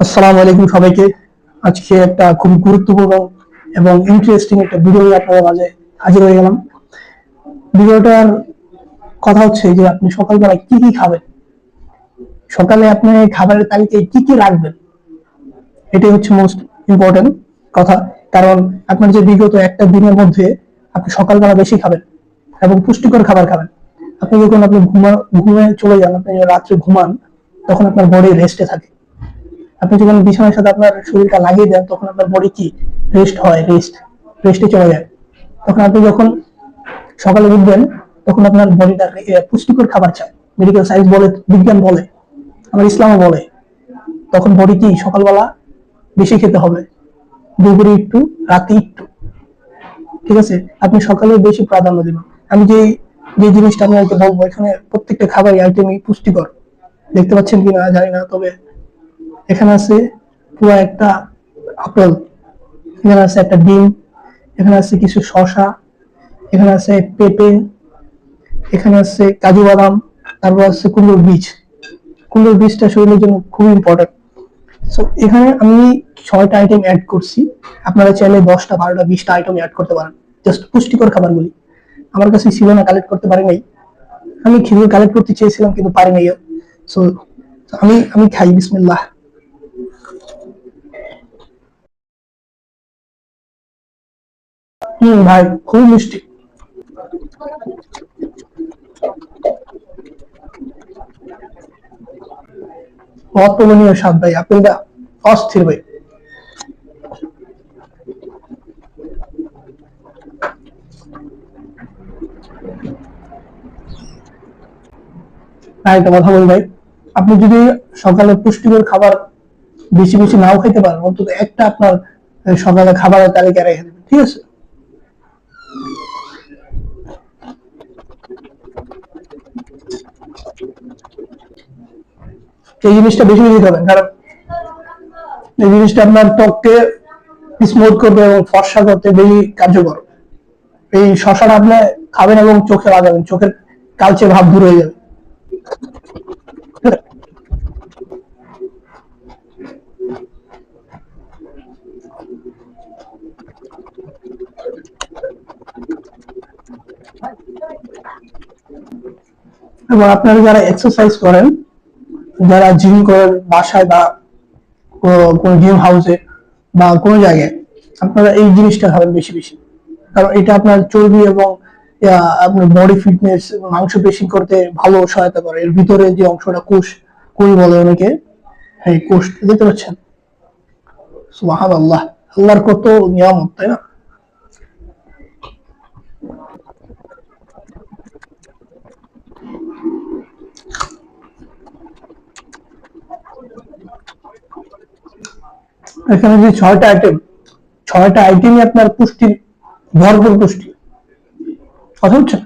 আসসালামু আলাইকুম সবাইকে। আজকে একটা খুব গুরুত্বপূর্ণ এবং ইন্টারেস্টিং একটা ভিডিও নিয়ে আপনাদের মাঝে হাজির হয়ে গেলাম। ভিডিওটার কথা হচ্ছে যে আপনি সকালবেলা কি কি খাবেন, সকালে আপনি খাবারের তালিকায় কি কি রাখবেন, এটাই হচ্ছে মোস্ট ইম্পর্টেন্ট কথা। কারণ আপনার যে বিগত একটা দিনের মধ্যে আপনি সকালবেলা বেশি খাবেন এবং পুষ্টিকর খাবার খাবেন। আপনি যখন ঘুমে চলে যান, আপনি রাত্রে ঘুমান, তখন আপনার বডি রেস্টে থাকে। আপনি যখন বিছানার সাথে আপনার শরীরটা লাগিয়ে দেন, তখন আপনার বডি কি রেস্ট হয়, রেস্টে চলে যায়। তখন আপনি যখন সকালে উঠবেন, তখন আপনার বডিটা পুষ্টিকর খাবার চায়। মেডিকেল সায়েন্স বলে, বিজ্ঞান বলে, আমার ইসলামও বলে। তখন বডি কি সকালবেলা বেশি খেতে হবে, দুপুরে একটু, রাতে একটু। ঠিক আছে, আপনি সকালে বেশি প্রাধান্য দিবেন। আমি যে যে জিনিসটা আপনাকে বলবো, এখানে প্রত্যেকটা খাবারই আইটেমই পুষ্টিকর। দেখতে পাচ্ছেন কিনা জানি না, তবে এখানে আছে পুরো একটা আপেল, এখানে আছে একটা ডিম, এখানে আছে কিছু শসা, এখানে আছে পেঁপে, এখানে আছে কাজু বাদাম, তারপর আছে কুমড়োর বীজ। কুমড়োর বীজটা শরীরের জন্য খুব ইম্পর্টেন্ট। সো এখানে আমি 6টা আইটেম অ্যাড করছি। আপনারা চাইলে 10টা, 12টা, 20টা আইটেম অ্যাড করতে পারেন, জাস্ট পুষ্টিকর খাবারগুলি। আমার কাছে ছিল না, কালেক্ট করতে পারি নাই। আমি খেজুর কালেক্ট করতে চেয়েছিলাম কিন্তু পারি নাই। সো আমি আমি খাই, বিসমিল্লাহ। ভাই, খুব মিষ্টি, অতুলনীয় স্বাদ ভাই। আপেলটা অস্থির ভাই। আর একটা কথা বলি ভাই, আপনি যদি সকালে পুষ্টিকর খাবার বেশি বেশি নাও খেতে পারেন, অন্তত একটা আপনার সকালে খাবারের তালিকায় রেখে দেবেন, ঠিক আছে? এই জিনিসটা বেশি বেশি খাবেন, কারণ এই জিনিসটা আপনার ত্বককে স্মুথ করবে এবং ফর্সা করতে বেশি কার্যকর। এই শশাটা আপনি খাবেন এবং চোখে লাগাবেন, চোখের কালচে ভাব দূর হয়ে যাবে। এবং আপনারা যারা এক্সারসাইজ করেন, যারা জিম করেন বাসায় বা কোনো জিম হাউসে বা কোনো জায়গায়, আপনারা এই জিনিসটা খাবেন বেশি বেশি। কারণ এটা আপনার চর্বি এবং আপনার বডি ফিটনেস, মাংসপেশি করতে ভালো সহায়তা করে। এর ভিতরে যে অংশটা কোষ, কোষ বলে অনেকে, হ্যাঁ কোষ, দেখতে পাচ্ছেন? সুবহানাল্লাহ, আল্লাহর কত নিয়ামত, তাই না? এখানে যে 6টা আইটেম, 6টা আইটেমই আপনার পুষ্টির, ভরপুর পুষ্টি। কথা হচ্ছে?